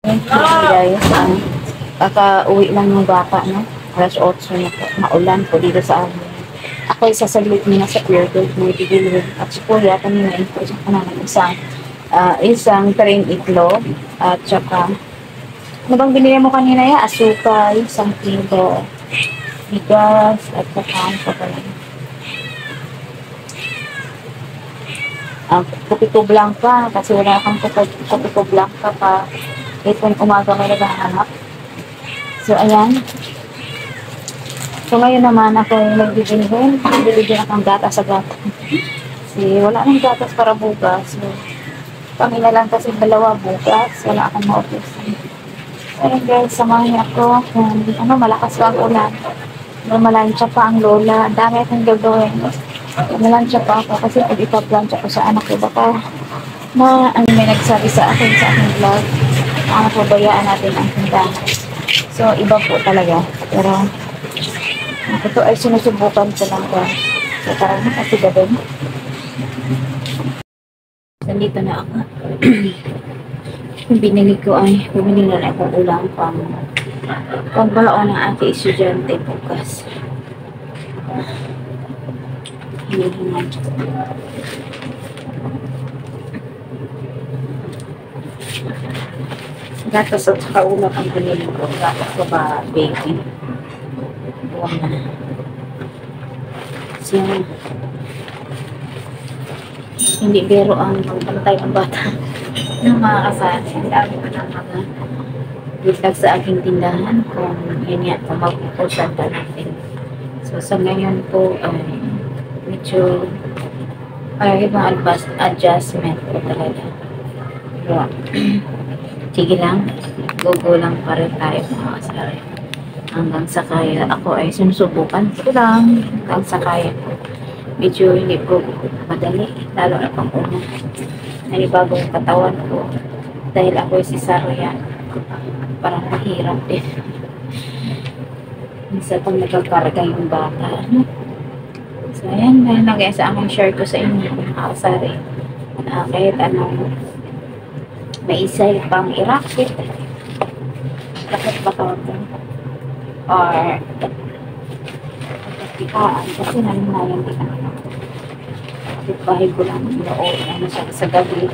Guys, kaka-uwi lang ng bata, no? Alas 8 na po. Maulan po dito sa amin. Ako isasaglit niya sa Pure Gold mo itigilin. At si Kuya, kanina introduce ko na ng isang train itlog. At saka, ano bang binili mo kanina ya? Asukal, isang kilo. Bigas, at saka, ano pa pala? Kupito blanca, kasi wala kang kupito blanca pa. Ito yung umaga may naghahanap. So, ayan. So, ngayon naman ako yung nagbibigin. Nagbibigin akong gata sa gata. Kasi wala nang gatas para bukas. So, kami na lang kasi dalawa bukas. Wala akong ma-office. So, ayan guys, samahin niyo ako. Kung malakas pa ang ulan. Malansya pa ang lola. Ang dami akong gagawin. Malansya pa ako kasi pag ipa-plancha ko sa anak ko. Baka may nagsabi sa akin sa aking vlog. Pabayaan natin ang tindahan. So, iba po talaga. Pero, ito ay sinusubukan ko lang ko. So, parang kasi gabin. Nandito na ako. Yung binili ko ay, bumili na akong ulang pagbaon ng aking estudyante bukas. Hinihingan. Gatas at saka ulam ang binili ko. Gatas ko ba, baby? Buwan na. So, hindi biro ang pagpantay ng bata ng mga kasali. Ang dami ko ng mga bitag sa aking tindahan kung yun yan, kung mag-upusan pa natin. So, sa ngayon po, medyo ibang adjustment po talaga. Pero, sige lang, go lang pa rin tayo mga kasari. Hanggang sa kaya, ako ay sinusubukan ko lang hanggang sa kaya ko. Medyo hindi po madali, lalo na pang una. Nanibagong katawan ko dahil ako ay cesarean. Parang mahirap din. Minsan pang nagkakarga yung bata. So, ayan, nagay sa aming share ko sa inyo, mga kasari. Kahit anong may isa pang irakit. Bakit ba tawag ko? Or pagkakitaan. Kasi naninayan din ako. Bahay ko lang noon. Sa gabi.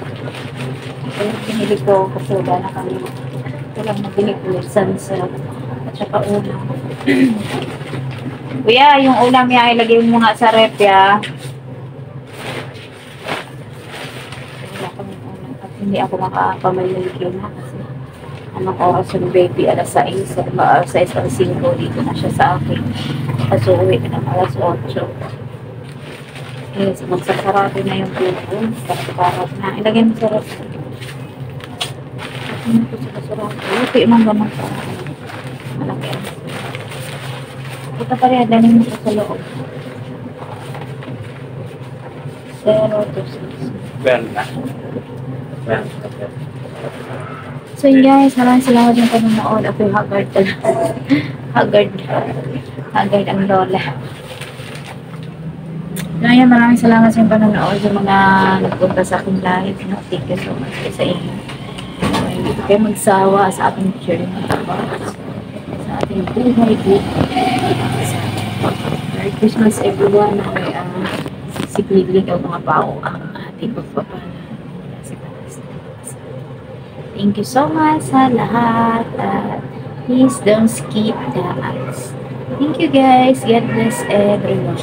Kaya pinili ko kasi wala na kami. Ito lang nabili ko yung sunset. At saka ulam. Kuya, yung ulam niya ilagay mo nga sa rep ya. Hindi ako makapamaligyo na kasi anong oras yung baby, alas 6 alas 6 alas 5 dito na siya sa akin kasi uwi na ng alas 8. Yes, magsasarado na yung tubo kakarap na, ilagay mo sa rep kasi mo ko sa kasarado ito yung mga sa malaki ang ito pa rin, danin mo sa loob 0 to 6 well na. So guys, maraming salamat yung panonood. Ako yung haggard ang lola. So ayan, maraming salamat sa yung panonood. Yung mga nagpunta sa aking live. Thank you so much sa inyo. Hindi ko kayo magsawa sa ating journey. Sa ating buhay. Merry Christmas everyone. Siglig ang mga bao ang ating pagpapala. Thank you so much sa lahat. Please don't skip the ads. Thank you guys. God bless everyone.